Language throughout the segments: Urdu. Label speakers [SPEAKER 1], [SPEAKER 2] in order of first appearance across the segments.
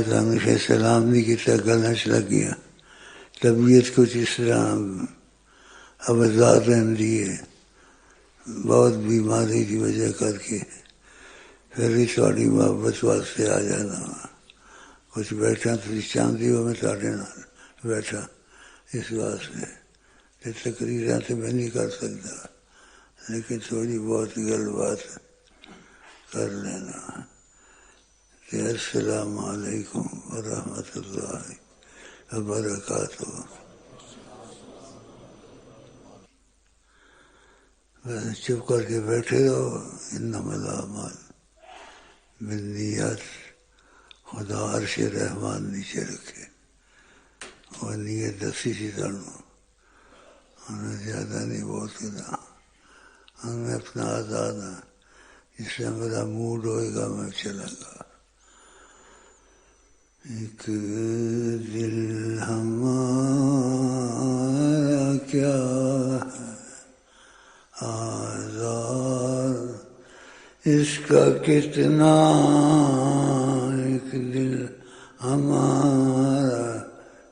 [SPEAKER 1] تو ہمیشہ سلام نہیں کیتا، گلیں چ لگ گیا، طبیعت کچھ اس طرح ابزار رہی ہے، بہت بیماری کی وجہ کر کے پھر بھی تھوڑی محبت واسطے آ جانا، کچھ بیٹھا تھی چاہتی ہو میں تھوڑے نال بیٹھا اس واسطے، تقریراں تو میں نہیں کر سکتا لیکن تھوڑی بہت گل بات کر لینا۔ السلام علیکم ورحمۃ اللہ وبرکاتہ۔ چپ کر کے بیٹھے رہو، انما الاعمال بالنیات، خدا عرش رحمان نیچے رکھے، اور نیت دسی سی تنوں ہمیں زیادہ نہیں بولتا، ہمیں اپنا آزاد ہے، جس سے میرا موڈ ہوئے گا میں چلا گا۔ ایک دل ہمارا کیا ہے آزار، اس کا کتنا، ایک دل ہمارا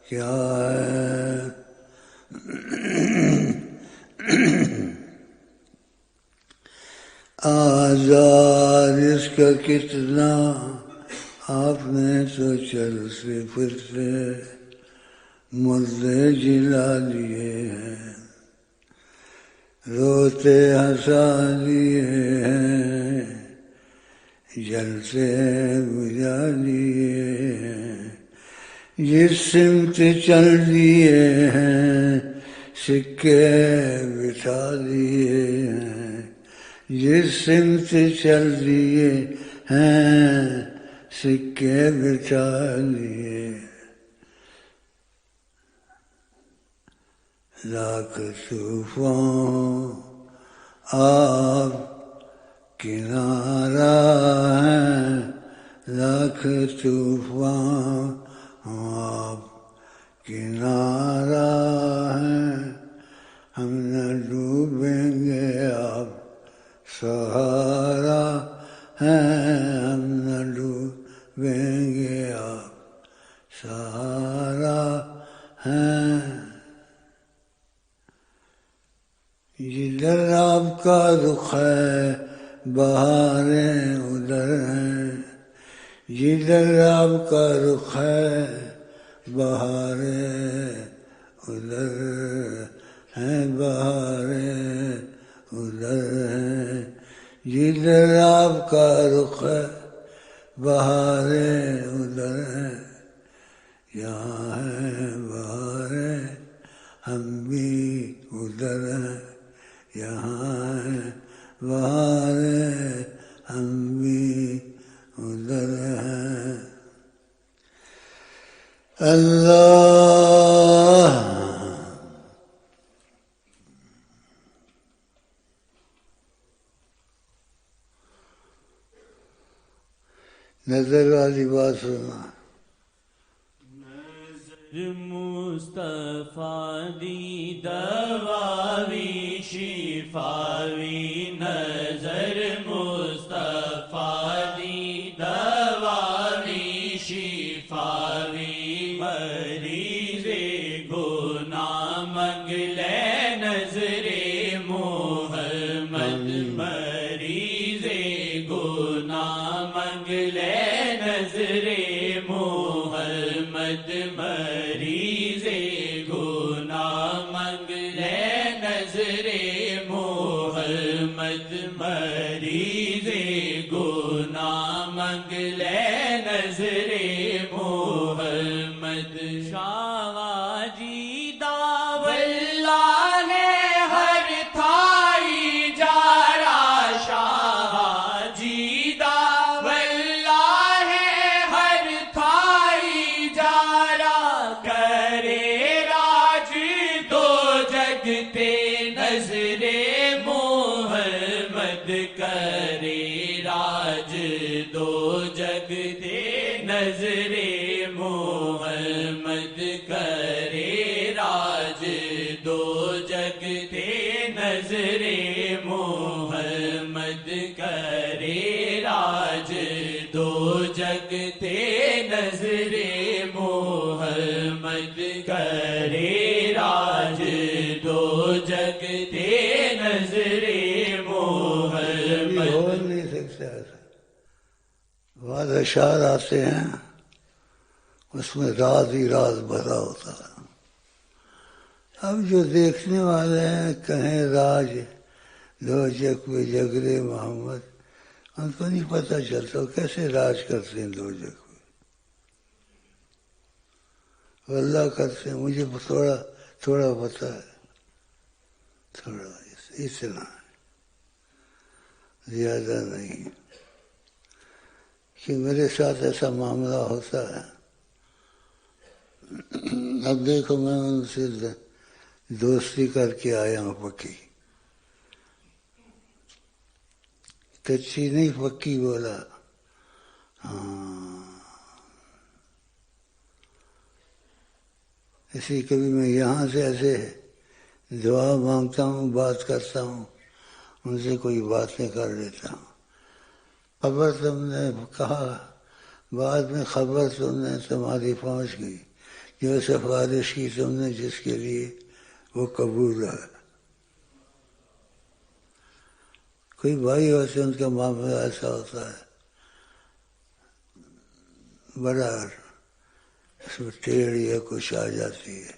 [SPEAKER 1] کیا ہے آزار، اس کا کتنا، آپ نے تو چلتے پھرتے مردے جلا لیے ہیں، روتے ہنسا لیے ہیں، جلتے بجھا لیے ہیں، جس سمت چل دیے ہیں سکے بٹھا لیے ہیں، جس سمت چل دیے ہیں سکے بٹھا لیے، لاکھ طوفان آپ کنارہ ہیں، لاکھ طوفان آپ کنارہ ہیں، ہم نہ ڈوبیں گے آپ سہارا ہیں، ہم نہ ڈوبیں گے آپ سہارا ہیں، جدھر آپ کا رخ ہے بہاریں ادھر ہیں، جدھر آپ کا رخ ہے بہاریں ادھر ہیں، بہاریں ادھر ہیں، جدھر آپ کا رخ ہے بہاریں ادھر ہیں، یہاں ہیں بہاریں ہم بھی ادھر ہیں، یہاں ہیں بہاریں ہم بھی ادھر ہیں۔ اللہ نظر والی بات سنا،
[SPEAKER 2] نظر مصطفیٰ دی دواوی شفاوی، نظر مصطفیٰ دی دواوی شفاوی، مریض گناہ منگ لے نظر محمد، مریض گناہ منگ لے نظر محمد، مریض گناہ منگ لے نظر محمد، مریض گناہ منگ لے نظر محمد، شاہ جی واللہ نے ہر تھائی جارا، شاہ جی واللہ ہے ہر تھائی جارا، کرے راج دو جگتے نظر محمد، کرے راج دو جگتے نظر محمد، کرے راج دو جگتے نظر محمد، کرے راج دو جگ جگتے نظر محمد کرے راج دو جگتے نظر محمد.
[SPEAKER 1] ہو نہیں سکتا ایسا. بعض اشعار آتے ہیں اس میں راز ہی راز بھرا ہوتا ہے. اب جو دیکھنے والے ہیں کہیں راج دو جگ پہ جگرے محمد، ان کو نہیں پتہ چلتا کیسے راج کرتے ہیں دو جگ پہ. اللہ کرتے ہیں، مجھے تھوڑا پتہ ہے، تھوڑا اتنا زیادہ نہیں. کہ میرے ساتھ ایسا معاملہ ہوتا ہے. اب دیکھو میں ان سے دوستی کر کے آیا ہوں پکی. کچی نہیں پکی بولا. ہاں اسی کبھی میں یہاں سے ایسے دعا مانگتا ہوں، بات کرتا ہوں، ان سے کوئی باتیں کر لیتا ہوں. خبر تم نے کہا، بعد میں خبر تم نے تمہاری پہنچ گئی، جو سفارش کی تم نے جس کے لیے وہ قبول ہے. کوئی بھائی ہوتے ان کا معاملہ ایسا ہوتا ہے، بڑا اس میں ٹیڑھ یا کچھ آ جاتی ہے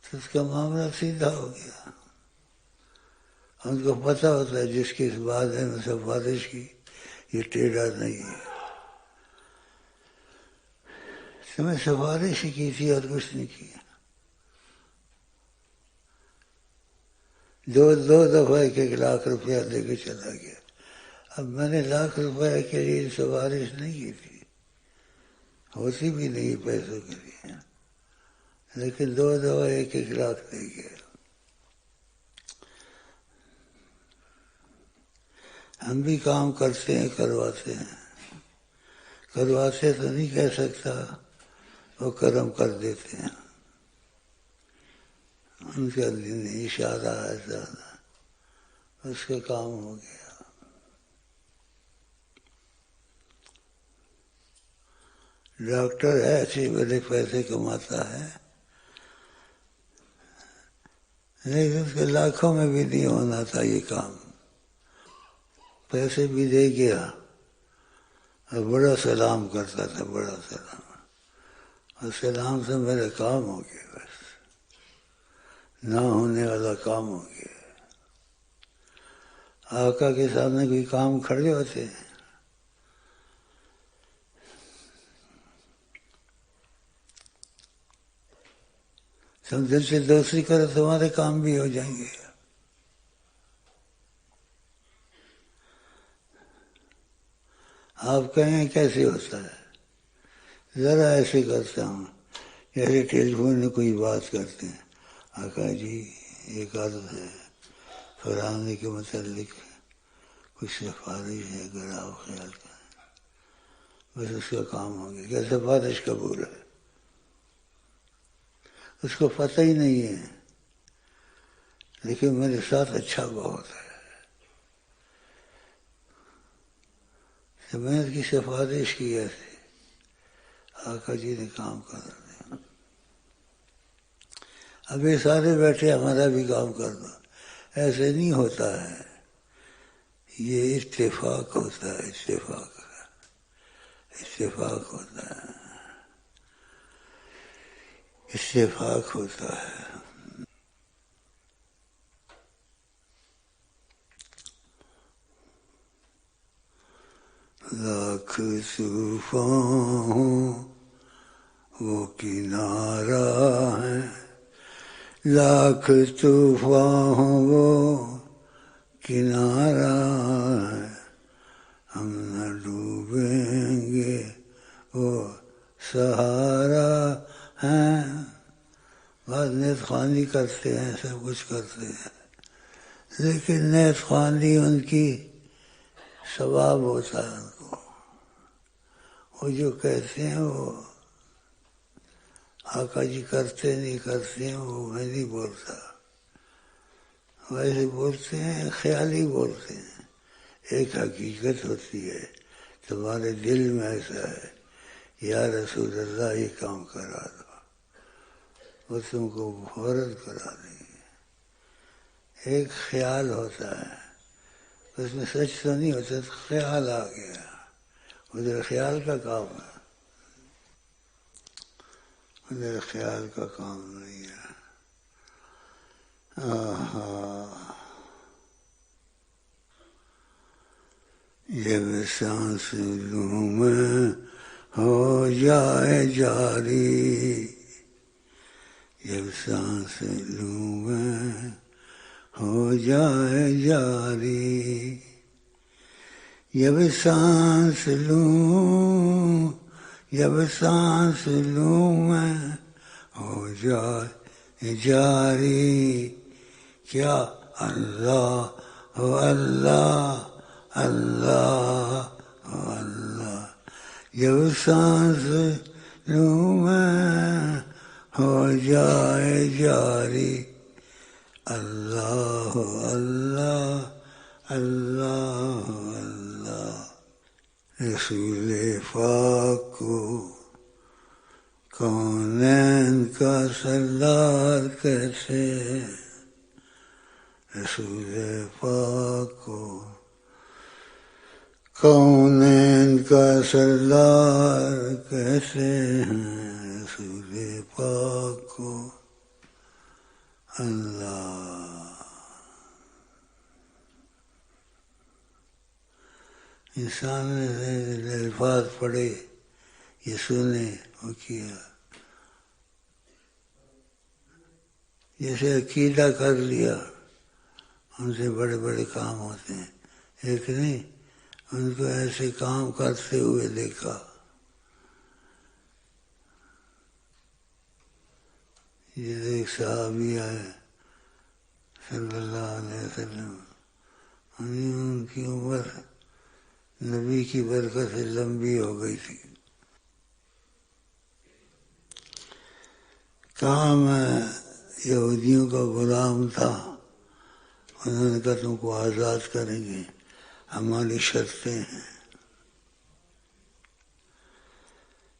[SPEAKER 1] تو اس کا معاملہ سیدھا ہو گیا. ان کو پتہ ہوتا ہے جس کی اس بات نے سفارش کی یہ ٹیڑھا نہیں ہے. تو میں سفارش ہی کی تھی اور کچھ نہیں کیا. دو دفعہ 1 لاکھ روپیہ دے کے چلا گیا. اب میں نے 1,00,000 روپے کے لیے سفارش نہیں کی تھی، ہوتی بھی نہیں پیسوں کے لیے، لیکن 2 دفعہ 1 لاکھ دے گیا. ہم بھی کام کرتے ہیں، کرواتے ہیں. کرواتے تو نہیں کہہ سکتا، وہ کرم کر دیتے ہیں. ان کا دن اشارہ ہے زیادہ، اس کا کام ہو گیا. ڈاکٹر ہے اچھے بڑے پیسے کماتا ہے، لیکن اس کے لاکھوں میں بھی نہیں ہونا تھا یہ کام. پیسے بھی دے گیا اور بڑا سلام کرتا تھا، بڑا سلام، اور سلام سے میرا کام ہو گیا. بس نہ ہونے والا کام ہو گیا. آقا کے سامنے کوئی کام کھڑے ہوتے ہیں. تم دل سے دوستی کرو تمہارے کام بھی ہو جائیں گے. آپ کہیں کیسے ہوتا ہے؟ ذرا ایسے کرتا ہوں جیسے ٹیلی فون میں کوئی بات کرتے ہیں، آقا جی ایک عرض ہے فلانے کے متعلق کچھ سفارش ہے، اگر آپ خیال کریں. بس اس کا کام ہو گیا. کیا سفارش قبول ہے؟ اس کو پتہ ہی نہیں ہے، لیکن میرے ساتھ اچھا بہت ہے. تو میں نے کی سفارش کی ایسے، آقا جی نے کام کر دیا. اب یہ سارے بیٹھے ہمارا بھی کام کر دو، ایسے نہیں ہوتا ہے. یہ اتفاق ہوتا ہے، اتفاق ہوتا ہے، اتفاق ہوتا ہے. لاکھ طوفان وہ کنارہ ہے، لاکھ طوفان وہ کنارہ ہے، ہم نہ ڈوبیں گے وہ سہارا ہے. بعض نیت خوانی کرتے ہیں، سب کچھ کرتے ہیں، لیکن نیت خوانی ان کی ثواب ہوتا ہے. ان کو وہ جو کہتے ہیں وہ آقا جی کرتے نہیں کرتے ہیں، وہ میں نہیں بولتا. ویسے بولتے ہیں، خیالی بولتے ہیں، ایک حقیقت ہوتی ہے، تمہارے دل میں ایسا ہے یا رسول اللہ یہ کام کرا دو، وہ تم کو فوراً کرا دیں گے۔ ایک خیال ہوتا ہے، اس میں سچ تو نہیں ہوتا، تو خیال آ گیا، ادھر خیال کا کام ہے، ادھر خیال کا کام نہیں ہے۔ جب سانس لوں میں ہو جائے جاری، جب سانس لوں میں ہو جائے جاری، جب سانس لوں، جب سانس لوں میں ہو جائے جاری، کیا اللہ ہو اللہ اللہ اللہ، جب سانس لوں میں ہو جائے جاری، اللہ اللہ اللہ اللہ۔ رسول پاک کو کونین کا سردار کیسے، رسول پاک کو کونین کا سردار کیسے ہیں، رسول پاک کو اللہ۔ انسان نے الفاظ پڑھے، یہ سنے، وہ کیا، جیسے عقیدہ کر لیا، ان سے بڑے بڑے کام ہوتے ہیں، ایک نہیں، ان کو ایسے کام کرتے ہوئے دیکھا۔ یہ ایک صحابی آئے صلی اللہ علیہ وسلم، ان کی عمر نبی کی برکت سے لمبی ہو گئی تھی۔ کہا میں یہودیوں کا غلام تھا، انہوں نے کہا تم کو آزاد کریں گے، ہماری شرطیں ہیں،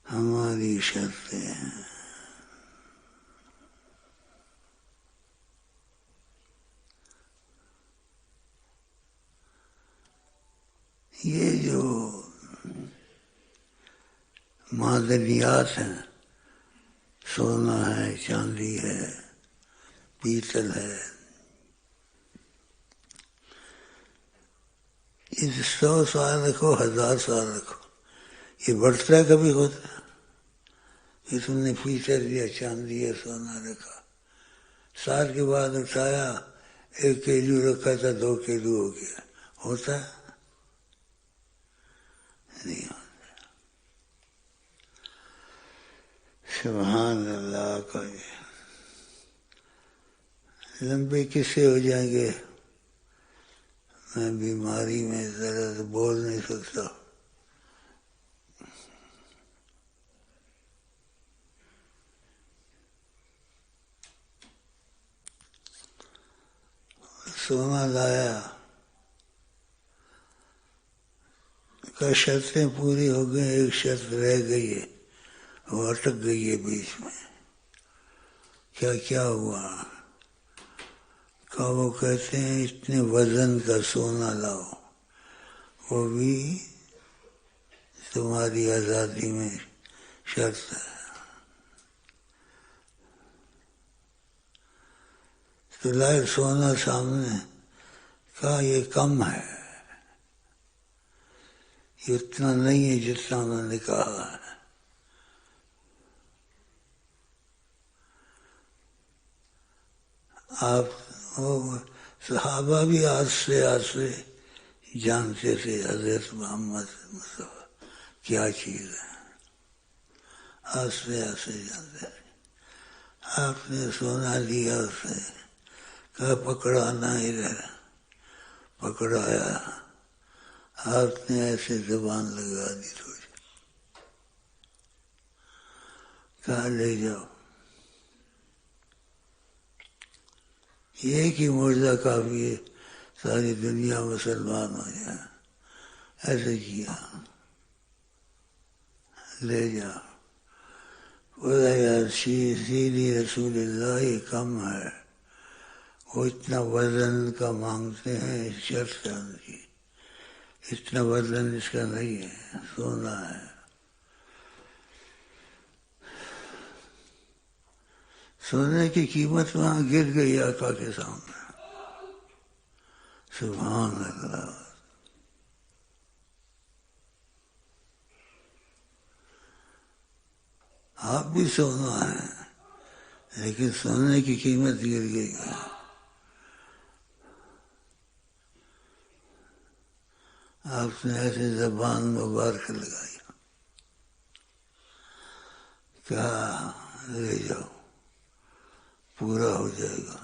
[SPEAKER 1] ہماری شرطیں ہیں۔ یہ جو معدنیات ہیں، سونا ہے، چاندی ہے، پیتل ہے، یہ 100 سال رکھو، 1000 سال رکھو، یہ بڑھتا ہے کبھی ہوتا ہے؟ یہ تم نے پیتل یا چاندی یا سونا رکھا، سال کے بعد اٹھایا، 1 کیلو رکھا تھا 2 کیلو ہو گیا، ہوتا ہے؟ نہیں ہوتا۔ سبحان اللہ کا لمبے قصے ہو جائیں گے، میں بیماری میں ذرا بول نہیں سکتا۔ سونا لایا، کا شرطیں پوری ہو گئی، ایک شرط رہ گئی ہے، وہ اٹک گئی ہے بیچ میں۔ کیا ہوا؟ کہ وہ کہتے ہیں اتنے وزن کا سونا لاؤ، وہ بھی تمہاری آزادی میں شرط ہے۔ تو لائے سونا سامنے، کہا یہ کم ہے، یہ اتنا نہیں ہے جتنا میں نے کہا ہے۔ آپ صحابہ بھی آستے جانتے تھے حضرت محمد مصطفیٰ کیا چیز ہے، آستے جانتے تھے۔ آپ نے سونا لیا اسے، کہا پکڑانا ادھر، پکڑایا، آپ نے ایسے زبان لگا دی تھوڑی، کہا لے جاؤ، ایک ہی معجزہ کافی ہے ساری دنیا مسلمان ہو جائے۔ ایسے کیا، لے جا بولا یار سیدھی رسول اللہ یہ کم ہے، وہ اتنا وزن کا مانگتے ہیں، شرط ہے ان کی، اتنا وزن اس کا نہیں ہے، سونا ہے۔ سونے کی قیمت وہاں گر گئی آقا کے سامنے، سبحان اللہ۔ آپ بھی سونا ہے لیکن سونے کی قیمت گر گئی ہے۔ آپ نے ایسے زبان مبارک لگائی، کہا لے جاؤ پورا ہو جائے گا،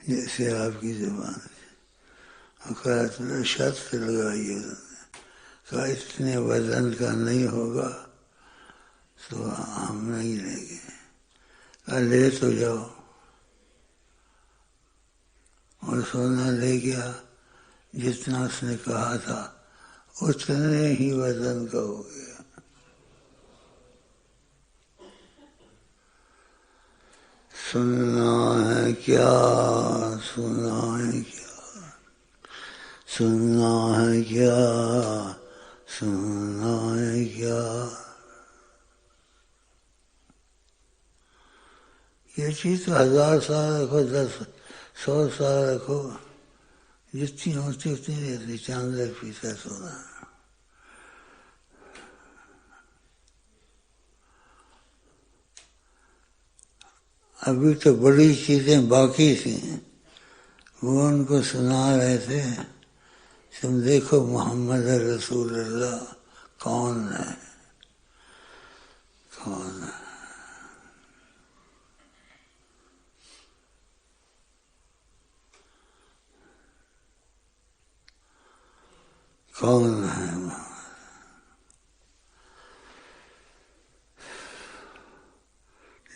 [SPEAKER 1] جیسے آپ کی زبان ہے۔ شرط لگائی ہے، کہا اتنے وزن کا نہیں ہوگا تو ہم نہیں لیں گے، کہا لے تو جاؤ، اور سونا لے گیا، جتنا اس نے کہا تھا اتنے ہی وزن کا ہو گیا۔ سننا ہے کیا، سننا ہے کیا، سننا ہے کیا، سننا ہے کیا، یہ چیز 1000 سال رکھو، 100 سال رکھو، جتنی ہوتی اتنی رہتی، چاند 1% سونا۔ ابھی تو بڑی چیزیں باقی تھیں، وہ ان کو سنا رہے تھے، تم دیکھو محمد رسول اللہ کون ہے، کون ہے، کون ہے۔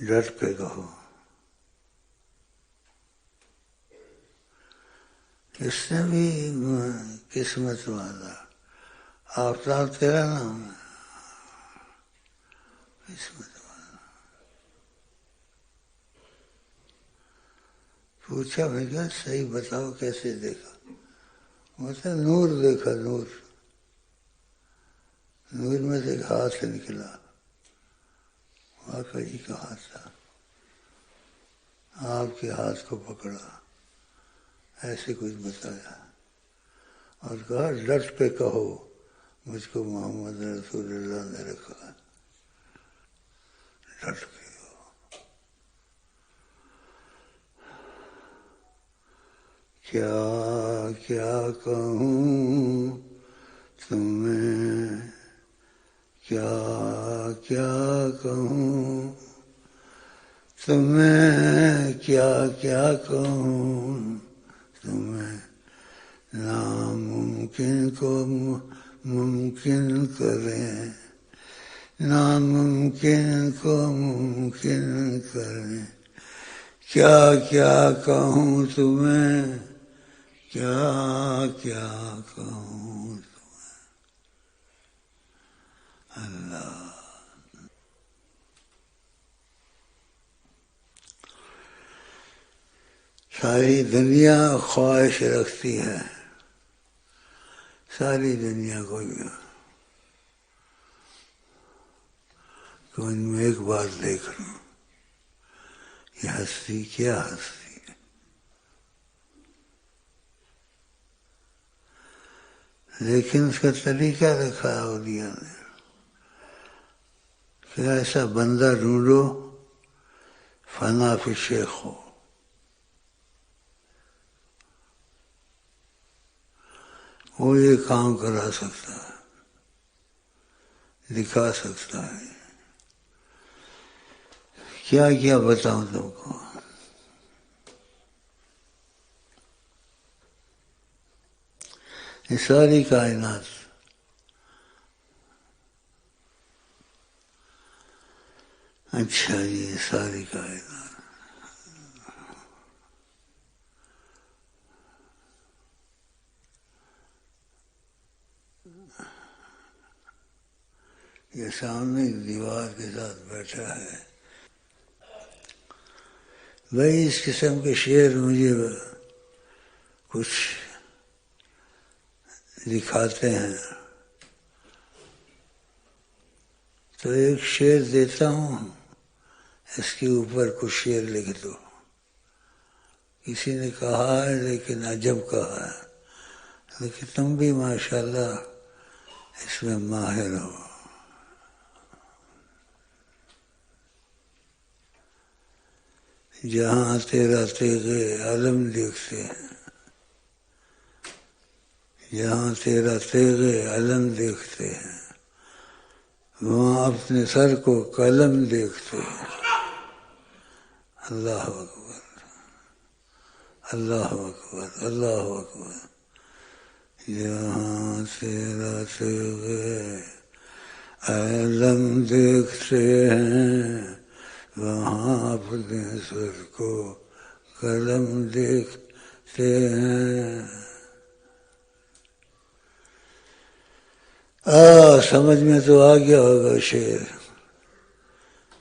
[SPEAKER 1] ڈٹ کے کہو، اس نے بھی قسمت والا، آفتاب تیرا نام ہے، قسمت والا۔ پوچھا میں کہا صحیح بتاؤ کیسے دیکھا؟ مطلب نور دیکھا، نور، نور میں سے ایک ہاتھ نکلا، واقعی کا ہاتھ تھا، آپ کے ہاتھ کو پکڑا، ایسے کچھ بتایا، اور کہا ڈٹ کے کہو مجھ کو محمد رسول اللہ نے رکھا، ڈٹ کے کہو۔ کیا کیا کہوں تمہیں، کیا کیا کہوں تمہیں، کیا کیا کہوں تمہیں، ناممکن کو ممکن کریں، ناممکن کو ممکن کریں، کیا کیا کہوں تمہیں، کیا کیا کہوں تمہیں، اللہ۔ ساری دنیا خواہش رکھتی ہے، ساری دنیا کو ان میں ایک بات دیکھ لوں، یہ ہستی کیا ہستی ہے، لیکن اس کا طریقہ رکھا ہے اولیاء نے کہ ایسا بندہ ڈھونڈو فنا فی شیخ ہو، وہ یہ کام کرا سکتا ہے، دکھا سکتا ہے۔ کیا کیا بتاؤں تم کو؟ یہ ساری کائنات اچھا جی، ساری کائنات یہ سامنے دیوار کے ساتھ بیٹھا ہے. بھائی اس قسم کے شعر مجھے کچھ دکھاتے ہیں تو ایک شعر دیتا ہوں، اس کے اوپر کچھ شعر لکھ دو. کسی نے کہا ہے لیکن عجب کہا ہے، لیکن تم بھی ماشاءاللہ اس میں ماہر ہو. جہاں تیرا تیغ علم دیکھتے ہیں، جہاں تیرا تیغ علم دیکھتے ہیں، وہاں اپنے سر کو قلم دیکھتے ہیں. اللہ اکبر، اللہ اکبر، اللہ اکبر. جہاں تیرا تیغ علم دیکھتے ہیں، وہاں اپنے سر کو قلم دیکھتے ہیں. سمجھ میں تو آ گیا ہوگا شعر.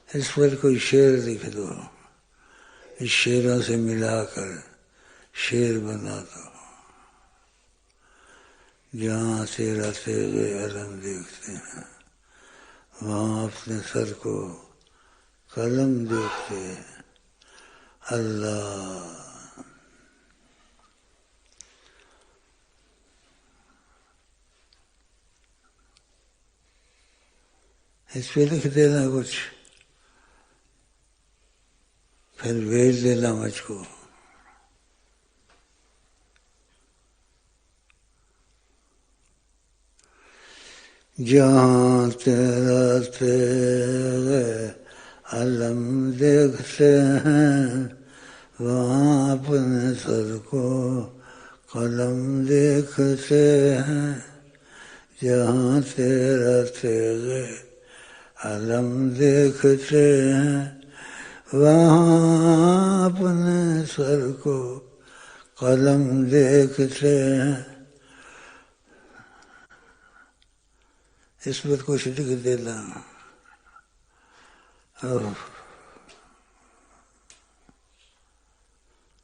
[SPEAKER 1] اس پر کوئی شعر لکھ دو، اس شعروں سے ملا کر شعر بنا دو. جہاں تیرا تیغ علم دیکھتے ہیں، وہاں اپنے سر کو قلم دیکھتے ہیں. اللہ. اس پہ لکھ دینا کچھ، پھر بھیج دینا مجھ کو. جہاں تیرا تیغ علم دیکھتے ہیں، وہاں اپنے سر کو قلم دیکھتے ہیں. جہاں تیرا تیغ علم دیکھتے ہیں، وہاں اپنے سر کو قلم دیکھتے ہیں. اس پر کچھ لکھ دینا.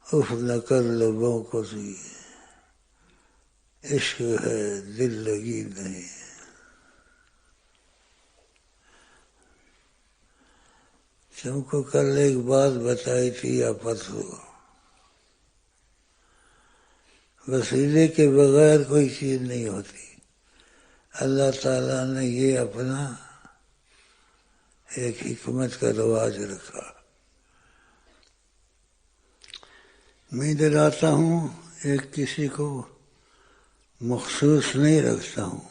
[SPEAKER 1] اف نہ کر لبوں کو سی، عشق ہے دل لگی نہیں. تم کو کل ایک بات بتائی تھی یا پرسوں، وسیلے کے بغیر کوئی چیز نہیں ہوتی. اللہ تعالیٰ نے یہ اپنا ایک حکمت کا رواج رکھا. میں دلاتا ہوں، ایک کسی کو مخصوص نہیں رکھتا ہوں،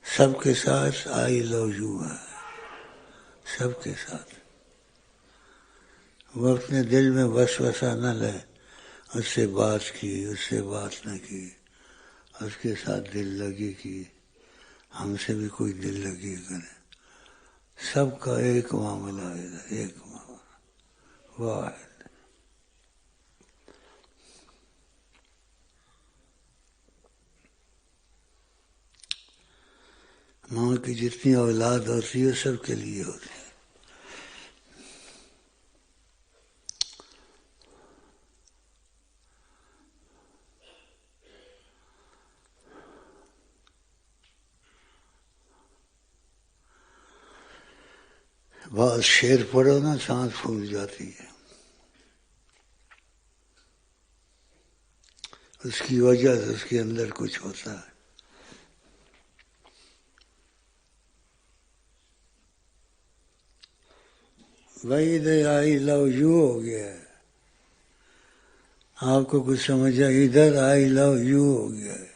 [SPEAKER 1] سب کے ساتھ آئی لو یو ہے. سب کے ساتھ. وہ اپنے دل میں وسوسہ نہ لے، اس سے بات کی، اس سے بات نہ کی، اس کے ساتھ دل لگی کی، ہم سے بھی کوئی دل لگی کرے. سب کا ایک معاملہ ہے، ایک معاملہ واحد. ماں کی جتنی اولاد ہوتی ہے سب کے لیے ہوتی ہے. بعض شعر پڑھو نا سانس پھول جاتی ہے. اس کی وجہ سے اس کے اندر کچھ ہوتا ہے. بھائی ادھر آئی لو یو ہو گیا ہے، آپ کو کچھ سمجھا؟ ادھر آئی لو یو ہو گیا ہے.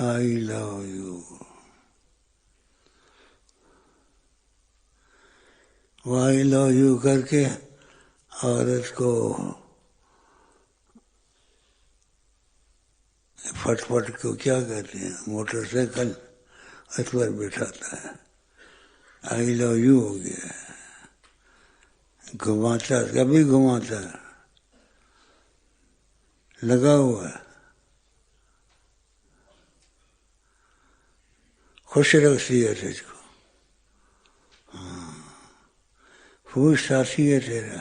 [SPEAKER 1] آئی لو یو. وہ آئی لو یو کر کے عورت کو پھٹ پھٹ کو کیا کہتے ہیں، موٹر سائیکل اس پر بٹھاتا ہے. آئی لو یو ہو گیا ہے. گھماتا، کبھی گھماتا ہے، لگا ہوا ہے. خوش رکھتی ہے تجھ کو، پوچھ ساتھی ہے تیرا،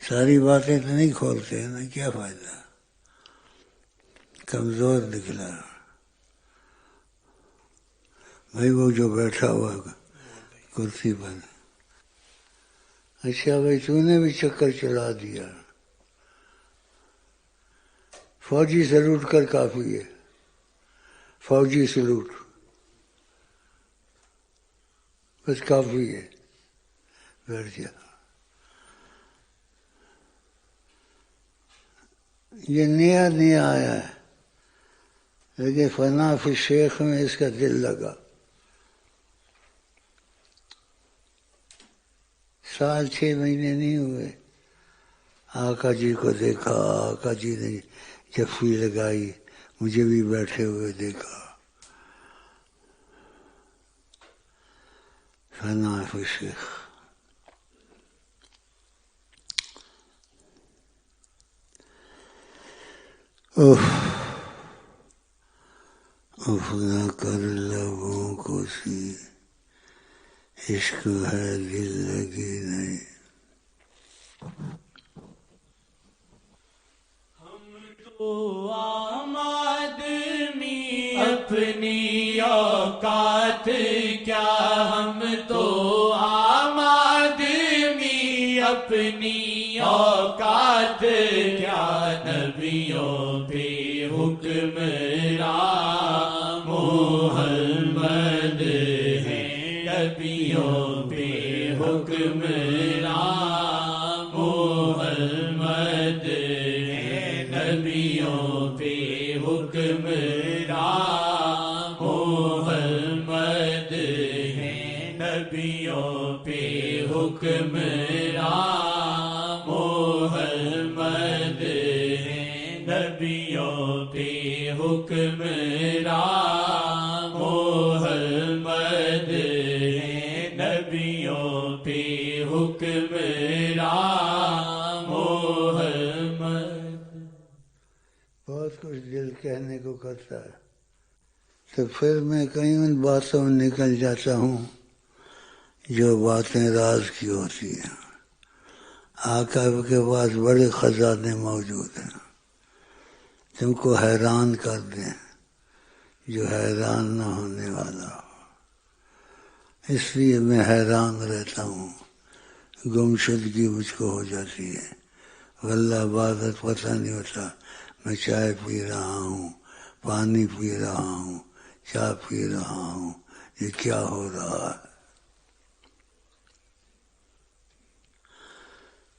[SPEAKER 1] ساری باتیں تو نہیں کھولتے نا، کیا فائدہ، کمزور نکلا بھائی وہ جو بیٹھا ہوا کرسی پر۔ اچھا بھائی تو نے بھی چکر چلا دیا، فوجی سلوٹ کر کافی ہے، فوجی سلوٹ بس کافی ہے، بیٹھ جا۔ یہ نیا نیا آیا ہے، لیکن فنا فی شیخ میں اس کا دل لگا، 6 مہینے نہیں ہوئے، آقا جی کو دیکھا، آقا جی نے جفی لگائی، مجھے بھی بیٹھے ہوئے دیکھا، فنا فی شیخ۔ اف نہ کر لبوں کو سی، عشق ہے دل لگی نہیں۔
[SPEAKER 2] تو عام آدمی اپنی اوقات کیا، ہم تو عام آدمی اپنی اوقات کیا، نبیوں پہ حکمران محمد ہے، نبیوں پہ حکمران محمد ہے، نبیوں پہ حکمران محمد ہے، نبیوں پہ حکمران محمد ہے، نبیوں پہ حکمران محمد ہے، نبیوں پہ حکمران محمد۔
[SPEAKER 1] بہت کچھ دل کہنے کو کرتا ہے، تو پھر میں کہیں ان باتوں میں نکل جاتا ہوں جو باتیں راز کی ہوتی ہیں۔ آقا کے پاس بڑے خزانے موجود ہیں، تم کو حیران کر دیں جو حیران نہ ہونے والا ہو، اس لیے میں حیران رہتا ہوں، گمشدگی مجھ کو ہو جاتی ہے، واللہ عبادت پتہ نہیں ہوتا، میں چائے پی رہا ہوں، پانی پی رہا ہوں، چائے پی رہا ہوں، یہ کیا ہو رہا ہے؟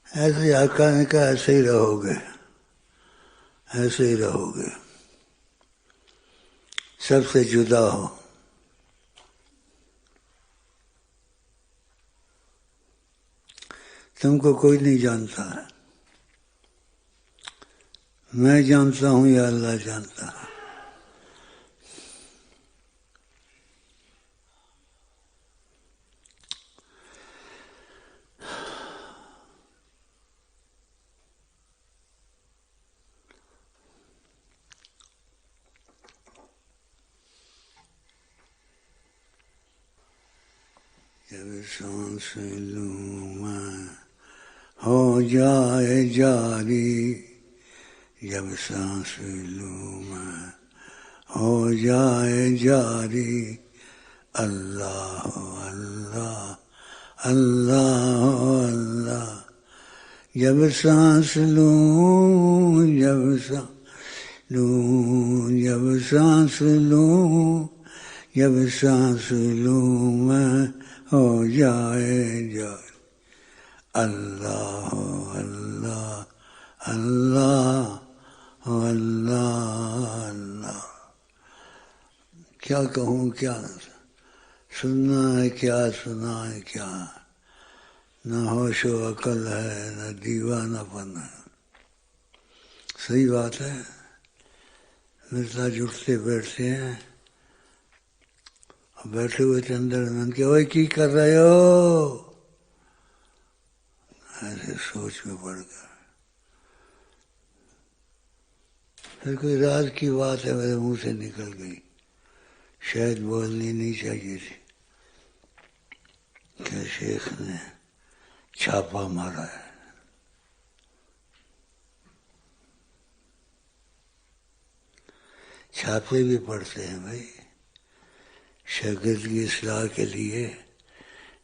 [SPEAKER 1] ایسے آقا نے کہا ایسے ہی رہو گے، ایسے ہی رہو گے، سب سے جدا ہو۔ تم کو کوئی نہیں جانتا ہے، میں جانتا ہوں یا اللہ جانتا ہے۔ جب سانس لوں میں ہو جائے جاری، جب سانس لوں میں ہو جائے جاری، اللہ اللہ اللہ اللہ، جب سانس لوں، جب سانس لوں، جب سانس لوں، جب سانس لوں میں ہو جائے جائے، اللہ اللہ اللہ اللہ اللہ۔ کیا کہوں، کیا سننا ہے، کیا سنا ہے، کیا نہ ہوش و عقل ہے، نہ دیوانہ پن ہے۔ صحیح بات ہے، مرزا جٹتے بیٹھتے ہیں، بیٹھے ہوئے تھے اندر میں کہ اوئے کی کر رہے ہو، ایسے سوچ میں پڑ گیا، پھر کوئی راز کی بات ہے میرے منہ سے نکل گئی، شاید بولنی نہیں چاہیے تھی، کہ شیخ نے چھاپا مارا ہے۔ چھاپے بھی پڑتے ہیں بھائی شاگرد کی اصلاح کے لیے،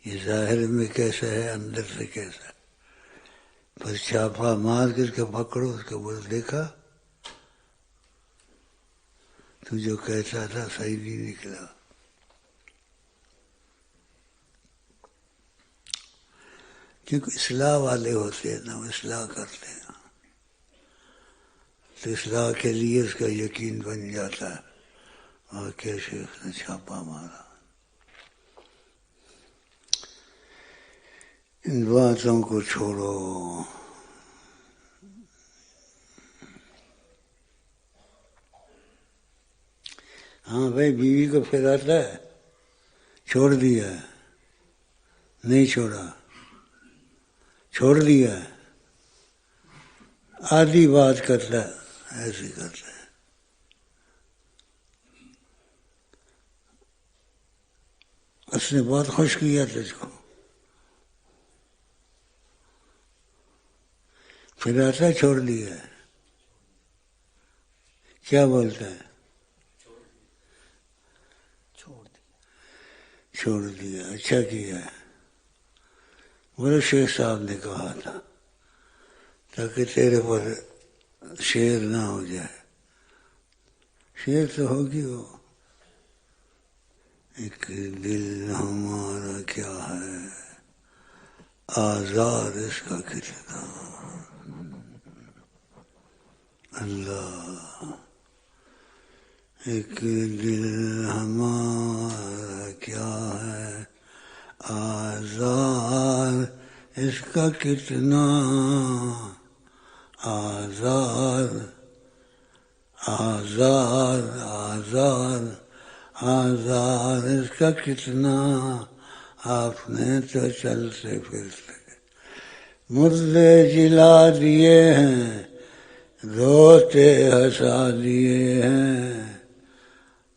[SPEAKER 1] یہ ظاہر میں کیسا ہے اندر سے کیسا ہے، پر چھاپا مار کر کے پکڑو اس کو، بول دیکھا تو جو کہتا تھا صحیح نہیں نکلا۔ کیونکہ اصلاح والے ہوتے ہیں نا، وہ اصلاح کرتے ہیں، تو اصلاح کے لیے اس کا یقین بن جاتا ہے، اور کیا شیخ نے چھاپا مارا۔ ان باتوں کو چھوڑو، ہاں بھائی بیوی کو پھر آتا ہے، چھوڑ دیا نہیں چھوڑا، چھوڑ دیا آدھی بات کرتا ہے، ایسے کرتا ہے۔ اس نے بہت خوش کیا تجھ کو، پھر آتا ہے چھوڑ دیا، کیا بولتا ہے؟ چھوڑ دیا، اچھا کیا ہے، بولے شیخ صاحب نے کہا تھا تاکہ تیرے پر شیر نہ ہو جائے، شیر تو ہوگی وہ، ایک دل ہمارا کیا ہے آزار اس کا کتنا، اللہ ایک دل ہمارا کیا ہے آزار اس کا کتنا، آزار آزار آزار آزار اس کا کتنا، آپ نے تو چلتے پھرتے مردے جلا دیے ہیں، روتے ہنسا دیے ہیں،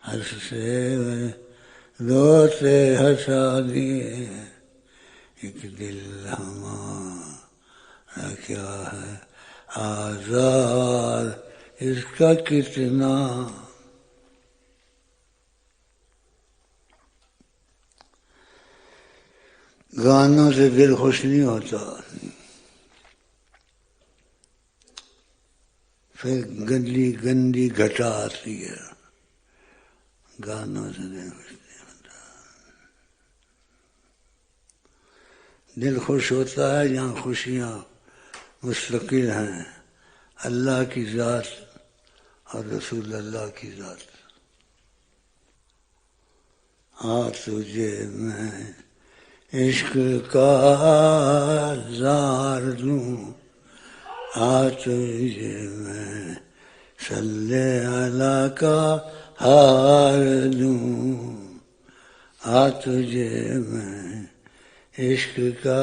[SPEAKER 1] ہنستے روتے ہنسا دیے ہیں، ایک دل ہمارا کیا ہے آزار اس کا کتنا۔ گانوں سے دل خوش نہیں ہوتا، پھر گندی گھٹا آتی ہے، گانوں سے دل خوش نہیں ہوتا۔ دل خوش ہوتا ہے جہاں خوشیاں مستقل ہیں، اللہ کی ذات اور رسول اللہ کی ذات۔ تجھے میں عشق کا زار دوں، تجھے میں صلی اللہ کا ہار دوں، تجھے میں عشق کا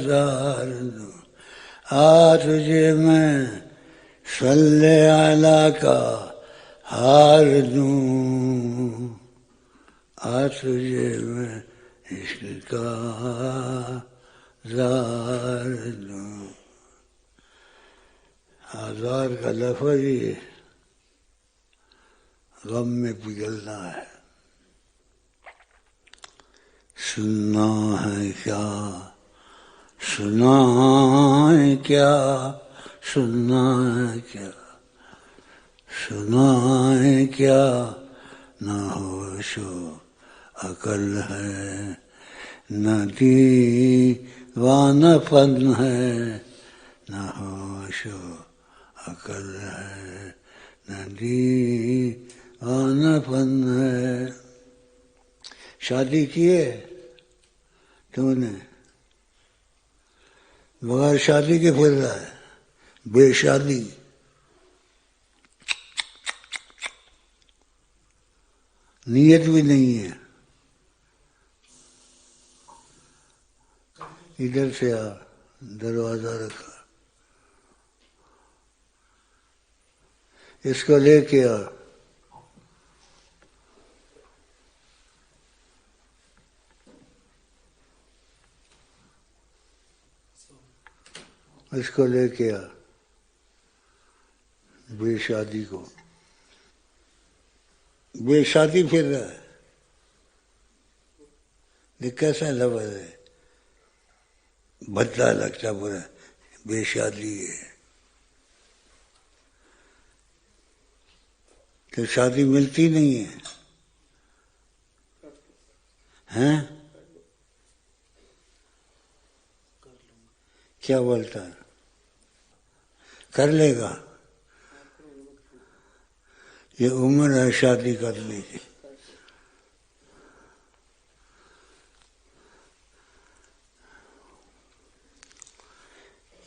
[SPEAKER 1] زار دوں، تجھے میں صلی اللہ کا ہار دوں، تجھے میں عشق کا زار دوں۔ آزار کا لفظ ہی غم میں پگھلنا ہے۔ سننا ہے کیا سنا ہے کیا سننا ہے کیا سنا ہے کیا، نہ ہوش و عقل ہے نہ دیوانہ پن ہے، نہ ہوش و عقل ہے نہ دیوانہ پن ہے۔ شادی کیے تو نے بغیر شادی کے پھر رہا ہے، بے شادی، نیت بھی نہیں ہے، ادھر سے آ دروازہ رکھا، اس کو لے کے آ. اس کو لے کے آ بے شادی کو. بے شادی پھر رہا ہے. یہ کیسا لفظ ہے، بدلا لگتا برا. بے شادی ہے تو شادی ملتی نہیں ہے. ہیں کیا بولتا ہے؟ کر لے گا. یہ عمر ہے شادی کرنے کی.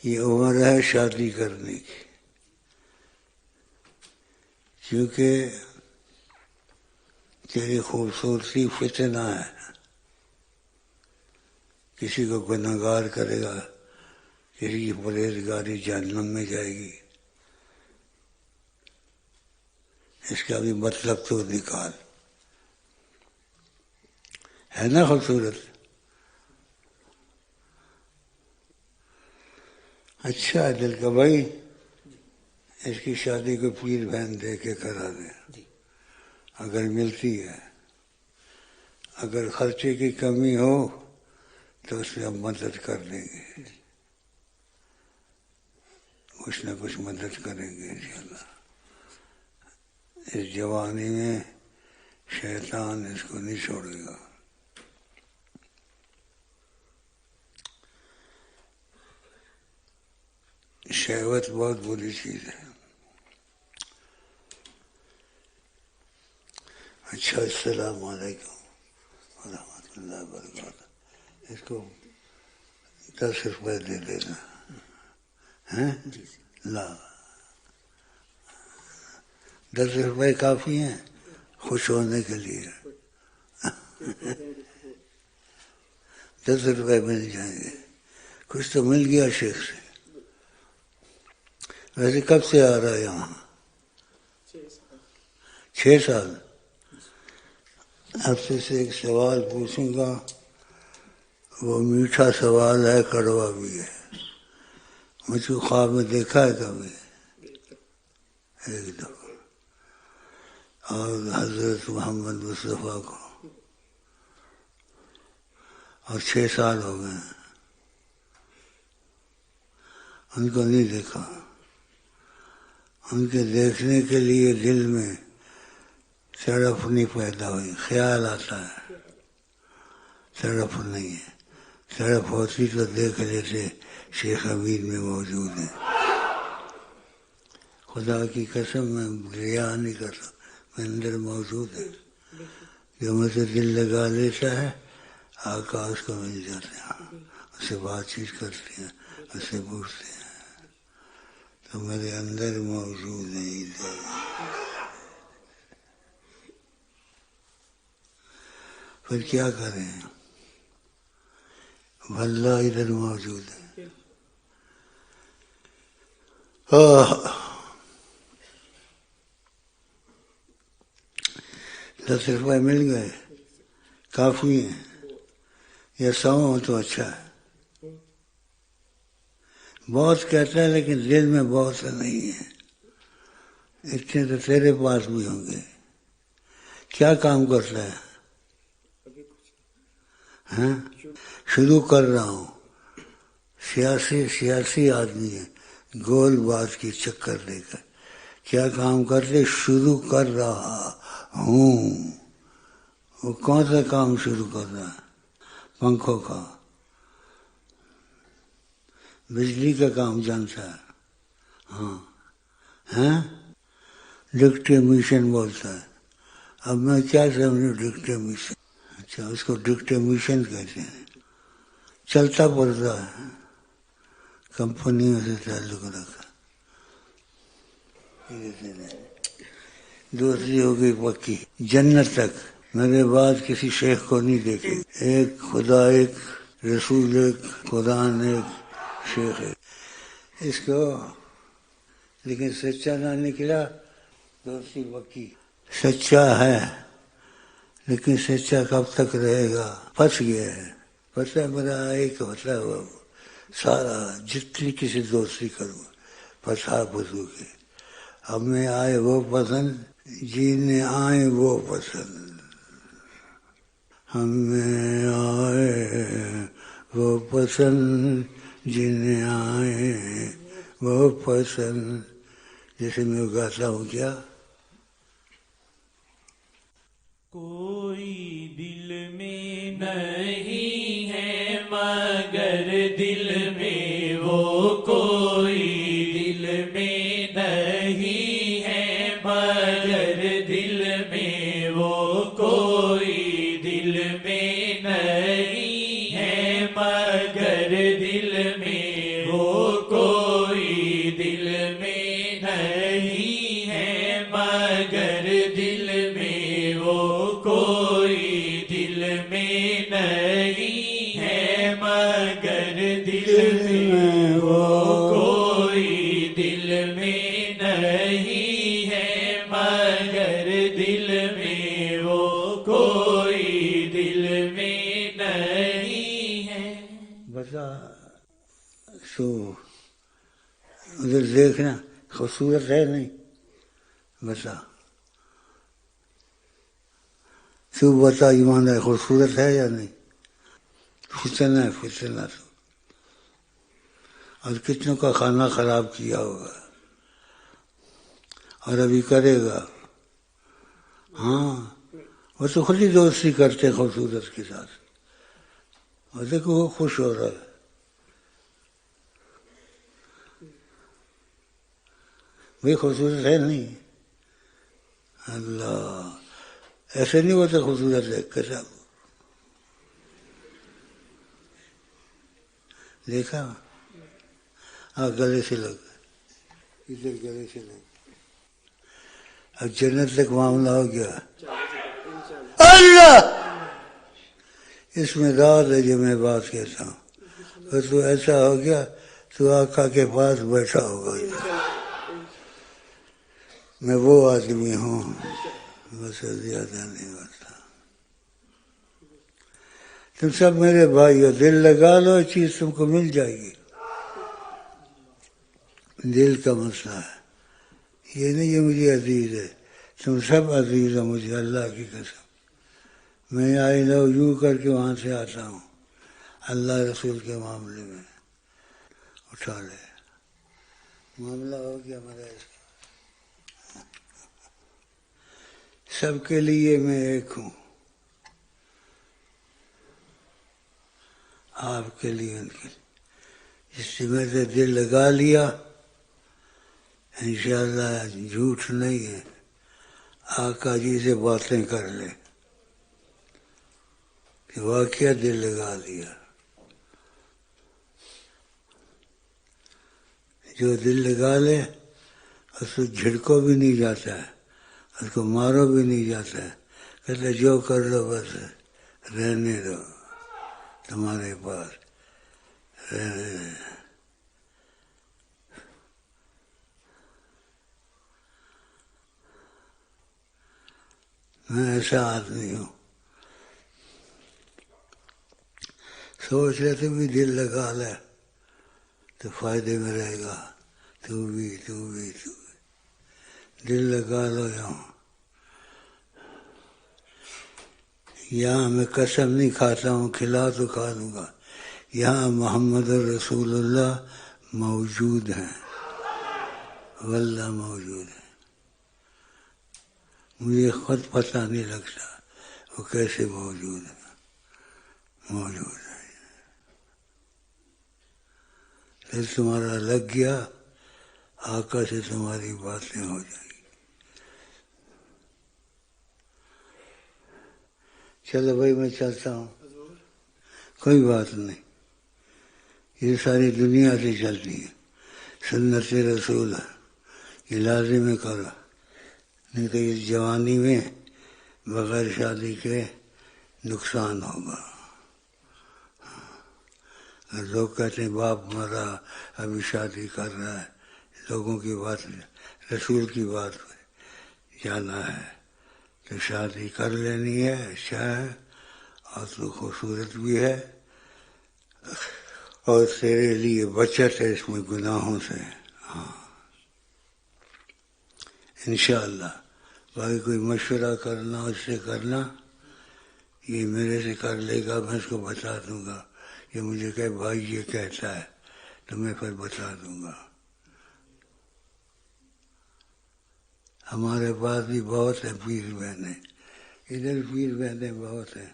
[SPEAKER 1] یہ عمر ہے شادی کرنے کی، کیونکہ تیری خوبصورتی فتنہ ہے. کسی کو گنہگار کرے گا، کسی کی پرہیزگاری جہنم میں جائے گی. اس کا بھی مطلب تو نکال. ہے نا خوبصورت؟ اچھا دل کا بھائی، اس کی شادی کو پیر بہن دے کے کرا دے اگر ملتی ہے. اگر خرچے کی کمی ہو تو اس میں ہم مدد کر دیں گے، کچھ نہ کچھ مدد کریں گے انشاءاللہ. اس جوانی میں شیطان اس کو نہیں چھوڑے گا. شہوت بہت بری چیز ہے. اچھا، السلام علیکم ورحمۃ اللہ وبرکاتہ. اس کو 10 روپے دے دینا. ہیں لا، 10 روپے کافی ہیں خوش ہونے کے لیے. 10 روپے مل جائیں گے. کچھ تو مل گیا شیخ سے. ویسے کب سے آ رہا ہے یہاں؟ 6 سال. اب سے ایک سوال پوچھوں گا، وہ میٹھا سوال ہے، کڑوا بھی ہے. مجھ کو خواب میں دیکھا ہے کبھی؟ ایک دفعہ. اور حضرت محمد مصطفیٰ کو، اور 6 سال ہو گئے ان کو نہیں دیکھا. ان کے دیکھنے کے لیے دل میں تڑپ نہیں پیدا ہوئی. خیال آتا ہے، تڑپ نہیں ہے. تڑپ ہوتی تو دیکھ لیتے شیخ امین میں موجود ہیں. خدا کی قسم میں ریا نہیں کرتا، میں اندر موجود ہے. جو مجھے دل لگا لیتا ہے آقا اس کو مل جاتے ہیں، اس سے بات چیت کرتے ہیں، اس سے پوچھتے ہیں تو میرے اندر موجود نہیں تھے. پھر کیا کریں؟ واللہ ادھر موجود ہے. 10 روپے مل گئے، کافی ہیں. یا 100 ہو تو اچھا ہے. بہت کہتا ہے لیکن دل میں بہت نہیں ہے. اتنے تو تیرے پاس بھی ہوں گے. کیا کام کرتا ہے؟ ہاں، شروع کر رہا ہوں. سیاسی آدمی ہے، گول بات کی چکر لے کر. کیا کام کرتے؟ شروع کر رہا ہوں. وہ کون سا کام شروع کر رہا ہے؟ پنکھوں کا، بجلی کا کام جانتا ہے. ہاں ہیں، ڈکٹیمیشن بولتا ہے. اب میں کیا سمجھوں ڈکٹیمیشن؟ اچھا، اس کو ڈکٹیمیشن کہتے ہیں. چلتا پڑتا ہے، کمپنیوں سے تعلق رکھا. دوسری ہوگی پکی، جنت تک میرے بعد کسی شیخ کو نہیں دیکھے. ایک خدا، ایک رسول، ایک قرآن، ایک شیخ ہے. اس کو لیکن سچا نہ نکلا دوستی پکی. سچا ہے لیکن سچا کب تک رہے گا؟ پھنس گیا ہے. پتہ میرا ایک ہوتا ہے سارا جتنی کسی دوستی کروں پھنسا پھنسو کے. ہمیں آئے وہ پسند جنہیں آئے وہ پسند. ہمیں آئے وہ پسند جنہیں آئے وہ پسند. جیسے میں گاتا ہوں کیا.
[SPEAKER 2] کوئی دل میں نہیں ہے مگر دل میں وہ کوئی دل میں نہیں ہے مگر دل میں وہ کوئی دل میں نہیں ہے مگر دل میں وہ کوئی دل میں نہیں ہے مگر دل میں وہ کوئی دل میں نہیں ہے مگر دل میں وہ کوئی دل میں نہیں ہے مگر دل میں وہ کوئی دل میں نہیں ہے.
[SPEAKER 1] بتا سو ادھر دیکھنا خوبصورت ہے نہیں. بتا تو بتا ایمان ہے خوبصورت ہے یا نہیں؟ فتنہ ہے فتنہ. تو اور کتنوں کا کھانا خراب کیا ہوگا اور ابھی کرے گا. ہاں وہ تو خود ہی دوستی کرتے خوبصورت کے ساتھ. اور دیکھو وہ خوش ہو رہا ہے. بھائی خوبصورت ہے نہیں. اللہ ایسے نہیں ہوتا خوبصورت دیکھ کر. صاحب دیکھا ہاں گلے سے لگ ادھر گلے سے لگ. اب جنت تک معاملہ ہو گیا. اللہ اس میں رات ہے جو میں بات کہتا ہوں. اور تو ایسا ہو گیا تو آقا کے پاس بیٹھا ہوگا. میں وہ آدمی ہوں بس زیادہ نہیں ہوتا. تم سب میرے بھائی ہو. دل لگا لو چیز تم کو مل جائے گی. دل کا مسئلہ ہے یہ نہیں. یہ مجھے عزیز ہے. تم سب عزیز ہو مجھے اللہ کی قسم. میں آئی لو یوں کر کے وہاں سے آتا ہوں. اللہ رسول کے معاملے میں اٹھا لے. معاملہ ہو گیا میرا. اس کا سب کے لیے میں ایک ہوں. آپ کے لیے ان کے لیے. جس سے میں نے دل لگا لیا انشاءاللہ جھوٹ نہیں ہے. آقا جی سے باتیں کر لے کہ واقعہ دل لگا لیا. جو دل لگا لے اس کو جھڑکو بھی نہیں جاتا ہے, اس کو مارو بھی نہیں جاتا ہے. کہتے جو کر لو بس رہنے دو تمہارے پاس رہنے دو. میں ایسا آدمی ہوں. سوچ رہے تھے بھی دل لگا لے تو فائدے میں رہے گا. تو بھی دل لگا لو. یہاں میں قسم نہیں کھاتا ہوں, کھلا تو کھا لوں گا. یہاں محمد رسول اللہ موجود ہیں, واللہ موجود ہیں. مجھے خود پتہ نہیں لگتا وہ کیسے موجود ہے. موجود ہے. دل تمہارا لگ گیا آقا سے تمہاری باتیں ہو جائیں گی. چلو بھائی میں چلتا ہوں, کوئی بات نہیں. یہ ساری دنیا سے چلتی ہے. سنت رسول ہے, یہ لازم کرو. نہیں تو اس جوانی میں بغیر شادی کے نقصان ہوگا. لوگ کہتے ہیں باپ مرا ابھی شادی کر رہا ہے. لوگوں کی بات رسول کی بات ہے. جانا ہے تو شادی کر لینی ہے، اچھا ہے، اور تو خوبصورت بھی ہے، اور تیرے لیے بچت ہے اس میں گناہوں سے. ہاں انشاءاللہ. باقی کوئی مشورہ کرنا اس سے کرنا، یہ میرے سے کر لے گا، میں اس کو بتا دوں گا. یہ مجھے کہے بھائی یہ کہتا ہے تو میں پھر بتا دوں گا. ہمارے پاس بھی بہت ہیں پیر بہنیں، ادھر پیر بہنیں بہت ہیں.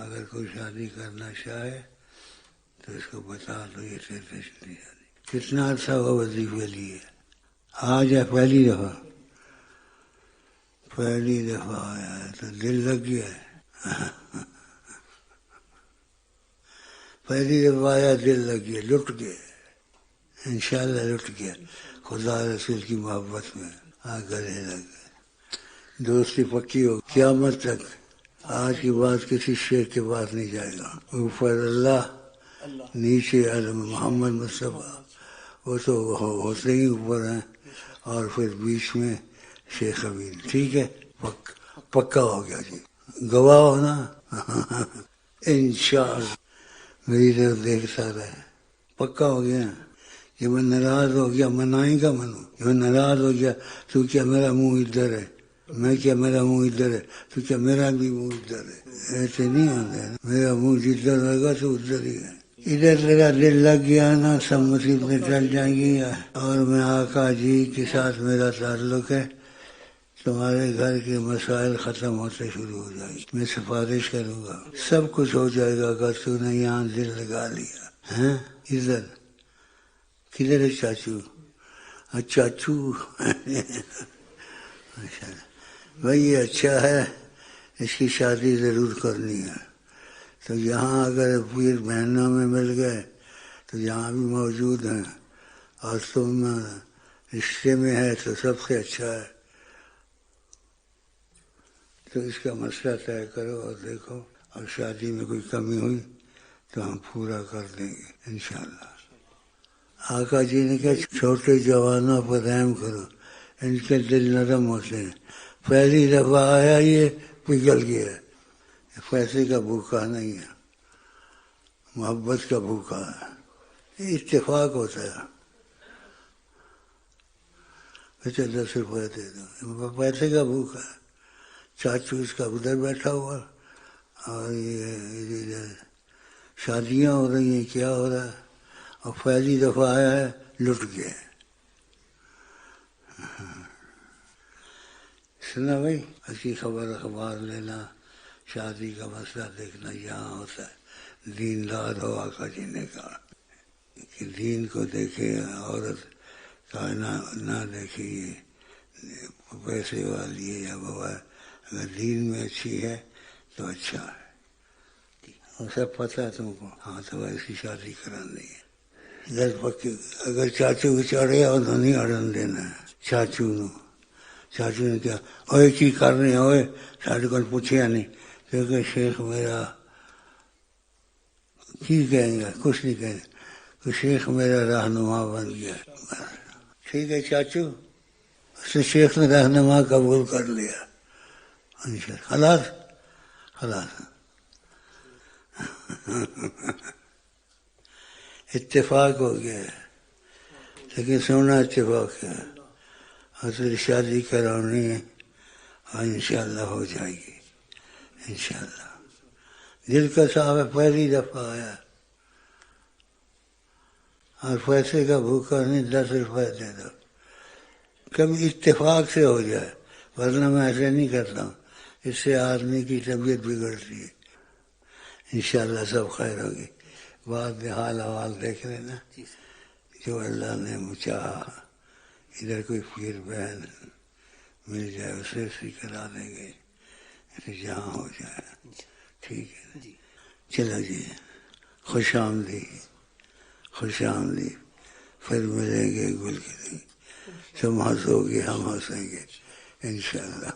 [SPEAKER 1] اگر کوئی شادی کرنا چاہے تو اس کو بتا دو یہ تیرے شادی. کتنا عرصہ ہوا وظیفے لیے؟ آج ہے پہلی دفعہ آیا ہے تو دل لگ گیا ہے. پہلی دفعہ آیا دل لگ گیا، لٹ گیا انشاءاللہ، لٹ گیا خدا رسول کی محبت میں. گلے لگ گئے، دوستی پکی ہو قیامت تک. آج کی بات کسی شیخ کے پاس نہیں جائے گا. اوپر اللہ، نیچے علم محمد مصطفیٰ، وہ تو ہوتے ہی اوپر ہیں، اور پھر بیچ میں شیخ امین. ٹھیک ہے، پکا ہو گیا جی. گواہ ہونا انشاءاللہ. میری طرف دیکھتا رہے، پکا ہو گیا. یہ میں ناراض ہو گیا منائیں گا منو. یہ ناراض ہو گیا تو کیا میرا منہ ادھر ہے، میں کیا میرا منہ ادھر ہے تو کیا میرا بھی منہ ادھر ہے. ایسے نہیں ہوتا ہے. میرا منہ جدھر ہوگا تو ادھر ہی ہے. ادھر تیرا دل لگ گیا نا، سب مصیبتیں ٹل جائیں گی. اور میں آقا جی کے ساتھ میرا تعلق ہے، تمہارے گھر کے مسائل ختم ہوتے شروع ہو جائیں گے. میں سفارش کروں گا، سب کچھ ہو جائے گا اگر تو نے یہاں دل لگا لیا. ہیں ادھر کدھر ہے چاچو؟ چاچو بھائی یہ اچھا ہے، اس کی شادی ضرور کرنی ہے. تو یہاں اگر پیر بہنوں میں مل گئے تو یہاں بھی موجود ہیں، اور تم رشتے میں ہے تو سب سے اچھا ہے. تو اس کا مسئلہ طے کرو اور دیکھو، اور شادی میں کوئی کمی ہوئی تو ہم پورا کر دیں گے انشاءاللہ. آقا جی نے کہا چھوٹے جوانوں پر رحم کرو، ان کے دل نرم ہوتے ہیں. پہلی دفعہ آیا یہ پگھل گیا. پیسے کا بھوکا نہیں ہے، محبت کا بھوکا ہے. اتفاق ہوتا ہے. اچھا 10 روپئے دے دو، پیسے کا بھوکا ہے. چاچو اس کا ادھر بیٹھا ہوا، اور یہ شادیاں ہو رہی ہیں، کیا ہو رہا ہے، اور پہلی دفعہ آیا ہے لٹ گیا. سنا بھائی، اچھی خبر اخبار لینا، شادی کا مسئلہ دیکھنا یہاں ہوتا ہے. دیندار ہو، آقا جی نے کہا کہ دین کو دیکھے، عورت کا نہ دیکھے یہ پیسے والی ہے یا وہ ہے. اگر دین میں اچھی ہے تو اچھا ہے. اور سب پتہ ہے تم کو. ہاں تو ایسی شادی کرانی ہے. دل پکی. اگر چاچو کو چڑھے اور نہیں اڑن دینا ہے. چاچو نے کیا اوے کی کرنے ہوئے سارے کو پوچھیا نہیں، کیونکہ شیخ میرا کی کہیں گا، کچھ نہیں کہیں گے کہ شیخ میرا رہنما بن گیا. ٹھیک ہے چاچو، اس نے شیخ نے رہنما قبول کر لیا. خلاص اتفاق ہو گیا ہے. لیکن سونا اتفاق ہے. حضرت شادی کرانی ہے اور انشاءاللہ ہو جائے گی انشاءاللہ. دل کا صاحب ہے، پہلی دفعہ آیا اور پیسے کا بھوکا نہیں. 10 روپئے دے دو، کبھی اتفاق سے ہو جائے، ورنہ میں ایسے نہیں کرتا ہوں. اس سے آدمی کی طبیعت بگڑتی ہے. انشاءاللہ سب خیر ہوگی. بعد میں حال احوال دیکھ لینا، جو اللہ نے چاہا. ادھر کوئی پیر بہن مل جائے اسے اسی کرا دیں گے جہاں ہو جائے. ٹھیک ہے چلو جی، خوش آمدید. پھر ملیں گے گل کے دیں. تم ہنسو گے ہم ہنسیں گے انشاءاللہ.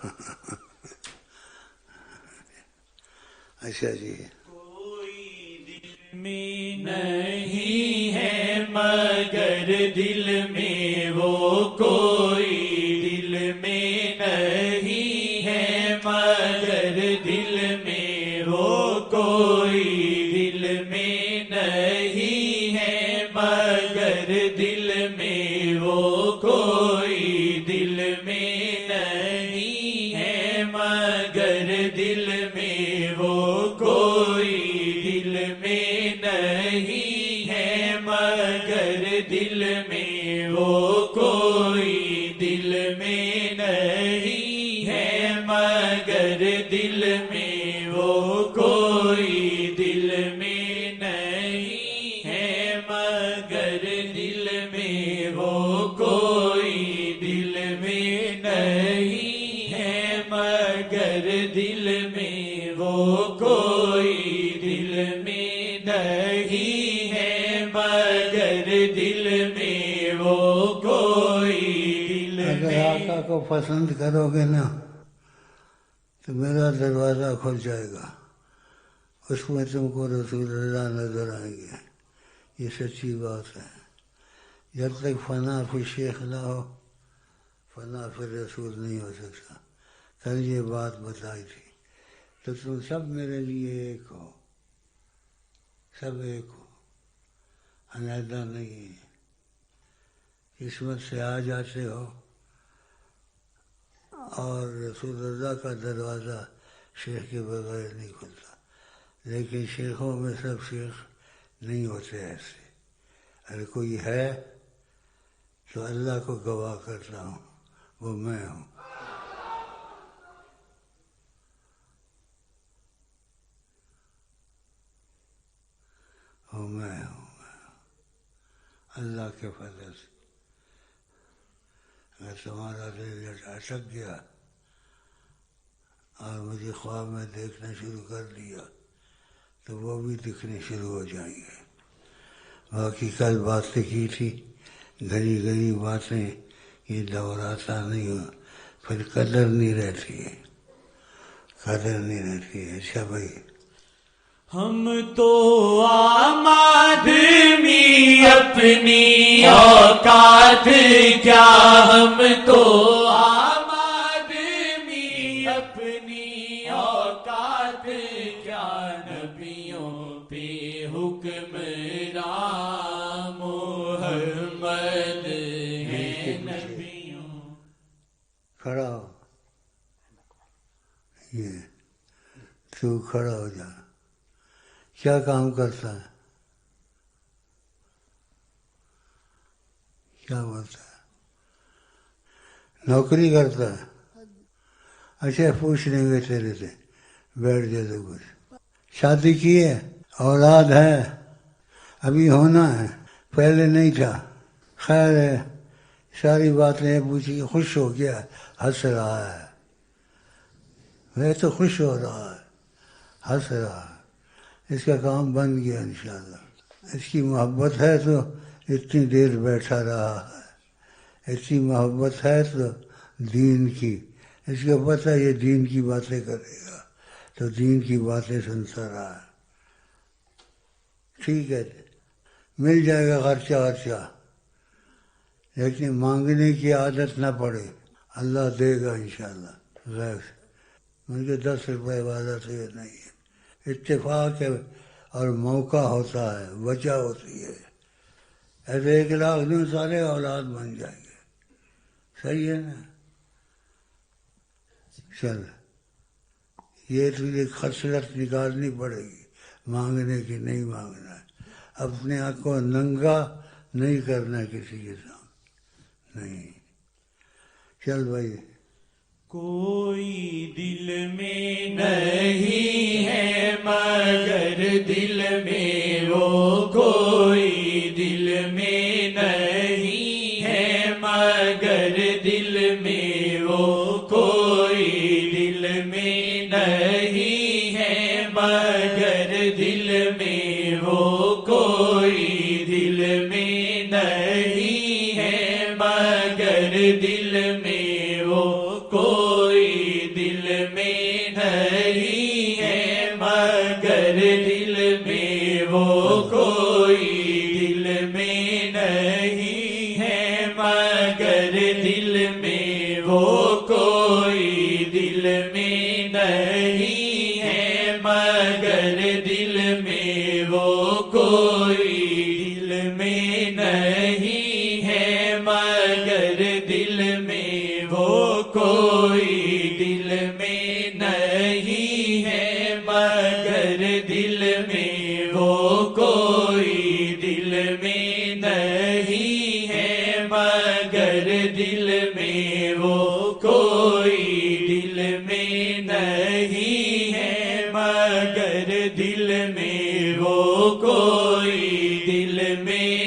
[SPEAKER 1] اچھا جی.
[SPEAKER 2] میں نہیں ہے مگر دل میں وہ کوئی، دل میں نہیں دل میں نہیں ہے مگر دل میں وہ کوئی دل میں نہیں ہے مگر دل میں وہ کوئی دل میں نہیں ہے مگر دل میں وہ کوئی دل میں نہیں ہے مگر دل میں وہ کوئی دل میں نہیں ہے مگر دل میں وہ کوئی دل میں نہیں ہے مگر دل میں وہ کوئی دل
[SPEAKER 1] اگر
[SPEAKER 2] میں
[SPEAKER 1] آقا کو پسند کرو گے نا تو میرا دروازہ کھل جائے گا، اس میں تم کو رسول اللہ نظر آئیں گے. یہ سچی بات ہے. جب تک فنا پھر شیخ نہ ہو فنا پھر رسول نہیں ہو سکتا. کل یہ بات بتائی تھی. تو تم سب میرے لیے ایک ہو، سب ایک ہو، علیحدہ نہیں. قسمت سے آ جاتے ہو اور رسول اللہ کا دروازہ شیخ کے بغیر نہیں کھلتا. لیکن شیخوں میں سب شیخ نہیں ہوتے ایسے. اگر کوئی ہے تو اللہ کو گواہ کرتا ہوں وہ میں ہوں. وہ میں ہوں اللہ کے فضل سے. اگر تمہارا دل اٹک گیا اور مجھے خواب میں دیکھنا شروع کر دیا تو وہ بھی دکھنے شروع ہو جائیں گے. باقی کل باتیں کی تھی، گھڑی گھڑی باتیں، یہ دہراتا نہیں ہو پھر قدر نہیں رہتی ہے، قدر نہیں رہتی ہے. اچھا بھائی،
[SPEAKER 2] ہم تو عام آدمی اپنی اوقات کیا، ہم تو عام آدمی اپنی اوقات کیا، نبیوں پہ حکمران محمد ہے نبیوں.
[SPEAKER 1] کھڑا ہو، یہ تو کھڑا ہو جا. کیا کام کرتا ہے؟ کیا بولتا ہے؟ نوکری کرتا ہے؟ اچھا پوچھ لیں گے تیرے سے. بیٹھ جا تو کچھ. شادی کی ہے؟ اولاد ہے؟ ابھی ہونا ہے، پہلے نہیں تھا. خیر ہے، ساری باتیں پوچھی. خوش ہو گیا، ہنس رہا ہے. میں تو خوش ہو رہا ہے، ہنس رہا ہے. اس کا کام بن گیا انشاءاللہ. اس کی محبت ہے تو اتنی دیر بیٹھا رہا ہے. اتنی محبت ہے تو دین کی. اس کو پتہ یہ دین کی باتیں کرے گا تو دین کی باتیں سنتا رہا ہے. ٹھیک ہے، مل جائے گا خرچہ ورچہ، لیکن مانگنے کی عادت نہ پڑے. اللہ دے گا انشاءاللہ. غیر سے مجھے 10 روپے والا تو یہ نہیں ہے. اتفاق ہے اور موقع ہوتا ہے، وجہ ہوتی ہے. ایسے 1 لاکھ دوں سارے اولاد بن جائیں گے. صحیح ہے نا؟ چل، یہ تجھے خصلت نکالنی پڑے گی، مانگنے کی نہیں مانگنا ہے. اپنے آپ کو ننگا نہیں کرنا کسی کے سامنے، نہیں. چل بھائی.
[SPEAKER 2] کوئی دل میں نہیں ہے مگر دل میں وہ کوئی دل میں نہیں ہے مگر دل میں وہ کوئی دل میں نہیں ہے مگر دل میں وہ کوئی دل میں نہیں ہے مگر دل میں وہ کوئی دل میں نہیں ہے مگر دل میں وہ کوئی دل میں نہیں ہے مگر دل میں وہ کوئی دل میں نہیں ہے مگر دل میں وہ کوئی دل میں نہیں ہے مگر دل میں دل میں وہ کوئی دل میں